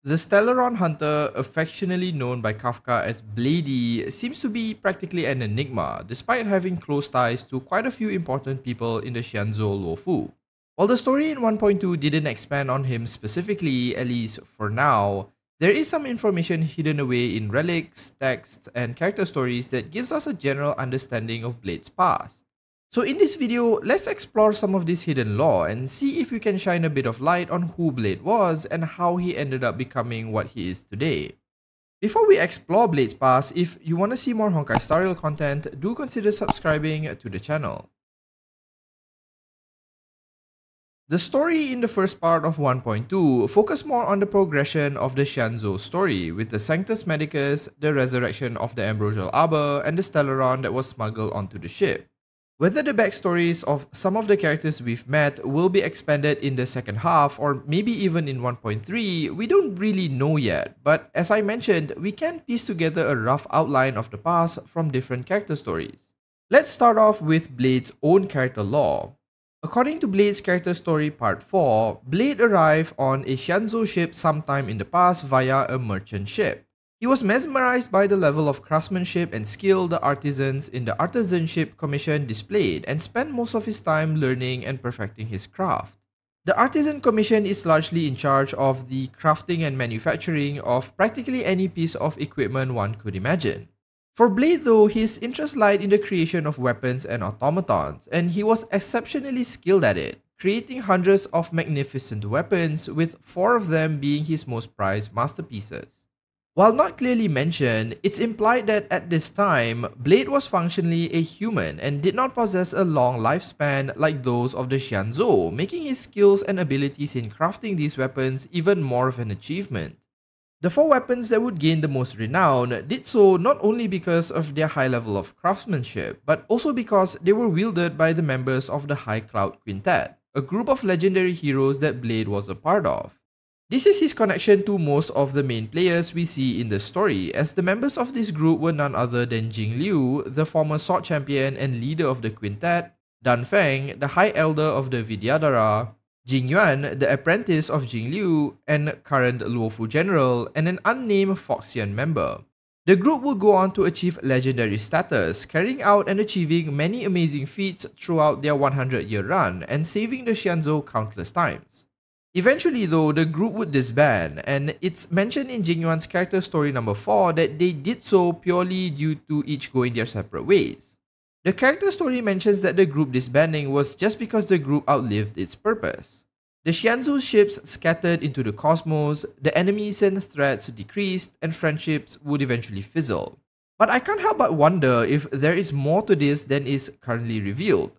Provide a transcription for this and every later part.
The Stellaron hunter, affectionately known by Kafka as Blady, seems to be practically an enigma, despite having close ties to quite a few important people in the Xianzhou Luofu. While the story in 1.2 didn't expand on him specifically, at least for now, there is some information hidden away in relics, texts, and character stories that gives us a general understanding of Blade's past. So in this video, let's explore some of this hidden lore and see if we can shine a bit of light on who Blade was and how he ended up becoming what he is today. Before we explore Blade's past, if you want to see more Honkai Star Rail content, do consider subscribing to the channel. The story in the first part of 1.2 focused more on the progression of the Xianzhou story, with the Sanctus Medicus, the resurrection of the Ambrosial Arbor, and the Stellaron that was smuggled onto the ship. Whether the backstories of some of the characters we've met will be expanded in the second half or maybe even in 1.3, we don't really know yet, but as I mentioned, we can piece together a rough outline of the past from different character stories. Let's start off with Blade's own character lore. According to Blade's character story part 4, Blade arrived on a Xianzhou ship sometime in the past via a merchant ship. He was mesmerized by the level of craftsmanship and skill the artisans in the Artisanship Commission displayed and spent most of his time learning and perfecting his craft. The Artisan Commission is largely in charge of the crafting and manufacturing of practically any piece of equipment one could imagine. For Blade though, his interest lied in the creation of weapons and automatons, and he was exceptionally skilled at it, creating hundreds of magnificent weapons, with 4 of them being his most prized masterpieces. While not clearly mentioned, it's implied that at this time, Blade was functionally a human and did not possess a long lifespan like those of the Xianzhou, making his skills and abilities in crafting these weapons even more of an achievement. The 4 weapons that would gain the most renown did so not only because of their high level of craftsmanship, but also because they were wielded by the members of the High Cloud Quintet, a group of legendary heroes that Blade was a part of. This is his connection to most of the main players we see in the story, as the members of this group were none other than Jing Liu, the former sword champion and leader of the quintet, Dan Feng, the High Elder of the Vidyadhara, Jing Yuan, the apprentice of Jing Liu and current Luofu general, and an unnamed Foxian member. The group would go on to achieve legendary status, carrying out and achieving many amazing feats throughout their 100-year run and saving the Xianzhou countless times. Eventually though, the group would disband, and it's mentioned in Jing Yuan's character story number 4 that they did so purely due to each going their separate ways. The character story mentions that the group disbanding was just because the group outlived its purpose. The Xianzhou ships scattered into the cosmos, the enemies and threats decreased, and friendships would eventually fizzle. But I can't help but wonder if there is more to this than is currently revealed.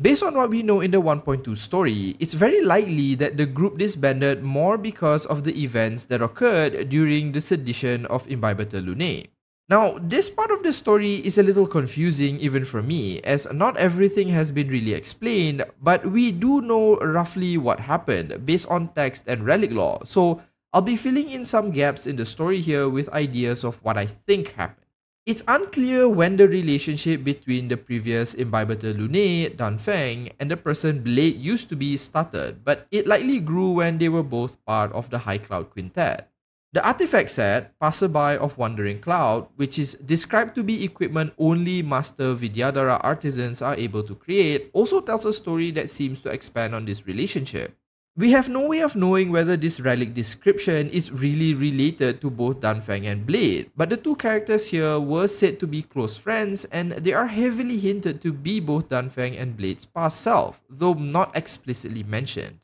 Based on what we know in the 1.2 story, it's very likely that the group disbanded more because of the events that occurred during the sedition of Imbibitor Lunae. Now, this part of the story is a little confusing even for me, as not everything has been really explained, but we do know roughly what happened based on text and relic lore, so I'll be filling in some gaps in the story here with ideas of what I think happened. It's unclear when the relationship between the previous Imbibitor Lunae, Dan Feng, and the person Blade used to be started, but it likely grew when they were both part of the High Cloud Quintet. The artifact set, Passerby of Wandering Cloud, which is described to be equipment only Master Vidyadhara artisans are able to create, also tells a story that seems to expand on this relationship. We have no way of knowing whether this relic description is really related to both Danfeng and Blade, but the 2 characters here were said to be close friends, and they are heavily hinted to be both Danfeng and Blade's past self, though not explicitly mentioned.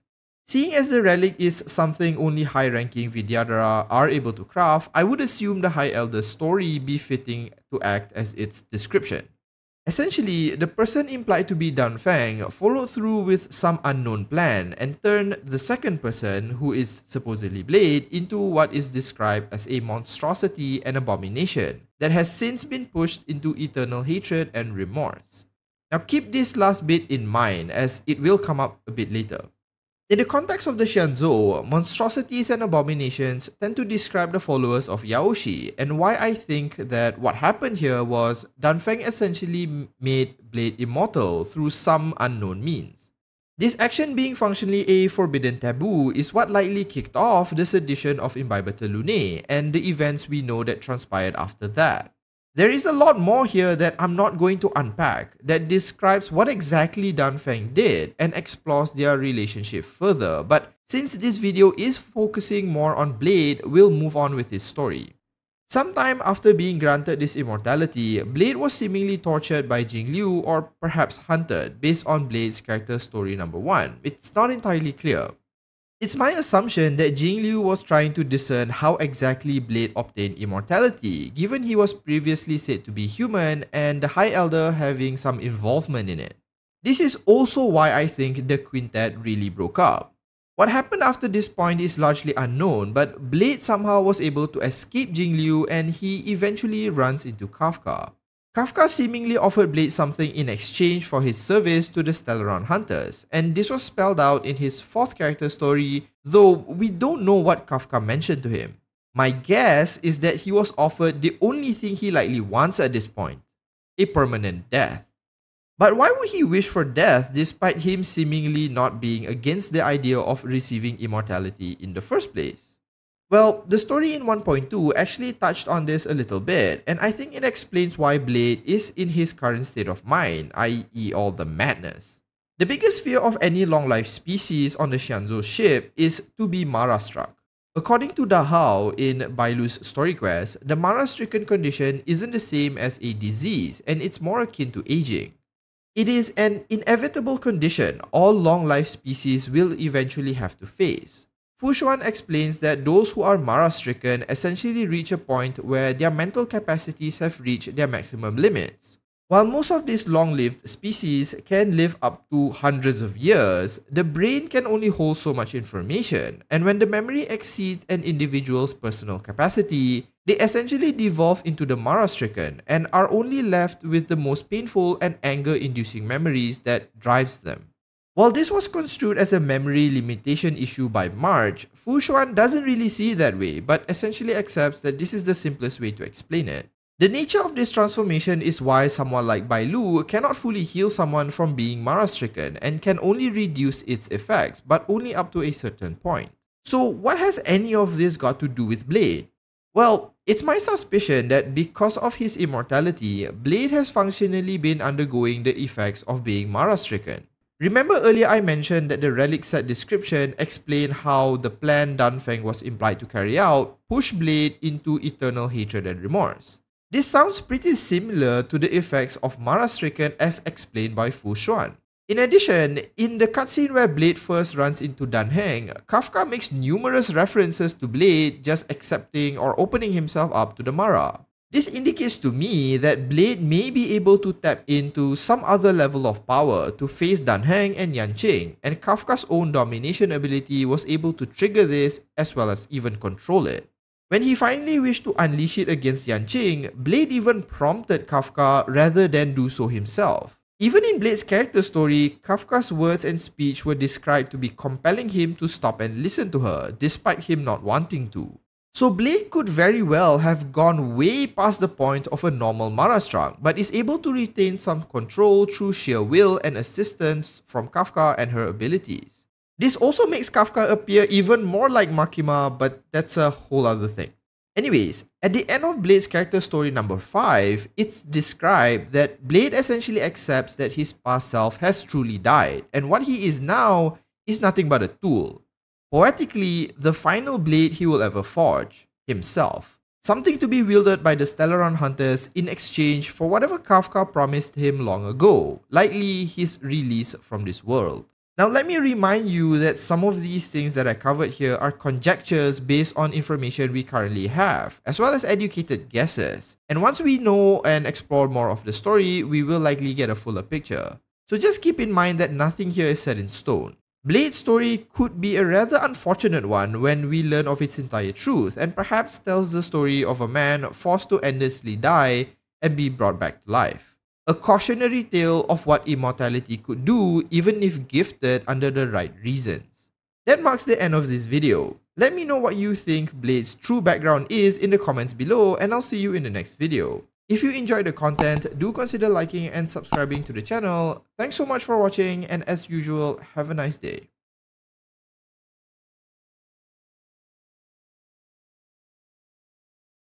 Seeing as the relic is something only high-ranking Vidyadhara are able to craft, I would assume the High Elder's story be fitting to act as its description. Essentially, the person implied to be Dan Feng followed through with some unknown plan and turned the second person, who is supposedly Blade, into what is described as a monstrosity and abomination that has since been pushed into eternal hatred and remorse. Now keep this last bit in mind as it will come up a bit later. In the context of the Xianzhou, monstrosities and abominations tend to describe the followers of Yaoshi, and why I think that what happened here was Danfeng essentially made Blade immortal through some unknown means. This action being functionally a forbidden taboo is what likely kicked off the sedition of Imbibitor Lunae and the events we know that transpired after that. There is a lot more here that I'm not going to unpack that describes what exactly Dunfang did and explores their relationship further, but since this video is focusing more on Blade, we'll move on with his story. Sometime after being granted this immortality, Blade was seemingly tortured by Jingliu or perhaps hunted based on Blade's character story number 1. It's not entirely clear. It's my assumption that Jingliu was trying to discern how exactly Blade obtained immortality, given he was previously said to be human and the High Elder having some involvement in it. This is also why I think the quintet really broke up. What happened after this point is largely unknown, but Blade somehow was able to escape Jingliu and he eventually runs into Kafka. Kafka seemingly offered Blade something in exchange for his service to the Stellaron Hunters, and this was spelled out in his 4th character story, though we don't know what Kafka mentioned to him. My guess is that he was offered the only thing he likely wants at this point, a permanent death. But why would he wish for death despite him seemingly not being against the idea of receiving immortality in the first place? Well, the story in 1.2 actually touched on this a little bit, and I think it explains why Blade is in his current state of mind, i.e. all the madness. The biggest fear of any long-life species on the Xianzhou ship is to be Mara-struck. According to Dahao in Bailu's story quest, the Mara-stricken condition isn't the same as a disease, and it's more akin to aging. It is an inevitable condition all long-life species will eventually have to face. Fushuan explains that those who are Mara-stricken essentially reach a point where their mental capacities have reached their maximum limits. While most of these long-lived species can live up to hundreds of years, the brain can only hold so much information, and when the memory exceeds an individual's personal capacity, they essentially devolve into the Mara-stricken and are only left with the most painful and anger-inducing memories that drives them. While this was construed as a memory limitation issue by March, Fushuan doesn't really see it that way, but essentially accepts that this is the simplest way to explain it. The nature of this transformation is why someone like Bailu cannot fully heal someone from being Mara-stricken and can only reduce its effects, but only up to a certain point. So what has any of this got to do with Blade? Well, it's my suspicion that because of his immortality, Blade has functionally been undergoing the effects of being Mara-stricken. Remember earlier I mentioned that the relic set description explained how the plan Dunfang was implied to carry out pushed Blade into eternal hatred and remorse. This sounds pretty similar to the effects of Mara-stricken as explained by Fushuan. In addition, in the cutscene where Blade first runs into Dunheng, Kafka makes numerous references to Blade just accepting or opening himself up to the Mara. This indicates to me that Blade may be able to tap into some other level of power to face Dunheng and Yanqing, and Kafka's own domination ability was able to trigger this as well as even control it. When he finally wished to unleash it against Yanqing, Blade even prompted Kafka rather than do so himself. Even in Blade's character story, Kafka's words and speech were described to be compelling him to stop and listen to her, despite him not wanting to. So Blade could very well have gone way past the point of a normal Mara-struck, but is able to retain some control through sheer will and assistance from Kafka and her abilities. This also makes Kafka appear even more like Makima, but that's a whole other thing. Anyways, at the end of Blade's character story number 5, it's described that Blade essentially accepts that his past self has truly died, and what he is now is nothing but a tool. Poetically, the final blade he will ever forge, himself. Something to be wielded by the Stellaron Hunters in exchange for whatever Kafka promised him long ago, likely his release from this world. Now let me remind you that some of these things that I covered here are conjectures based on information we currently have, as well as educated guesses. And once we know and explore more of the story, we will likely get a fuller picture. So just keep in mind that nothing here is set in stone. Blade's story could be a rather unfortunate one when we learn of its entire truth, and perhaps tells the story of a man forced to endlessly die and be brought back to life. A cautionary tale of what immortality could do even if gifted under the right reasons. That marks the end of this video. Let me know what you think Blade's true background is in the comments below, and I'll see you in the next video. If you enjoyed the content, do consider liking and subscribing to the channel. Thanks so much for watching, and as usual, have a nice day.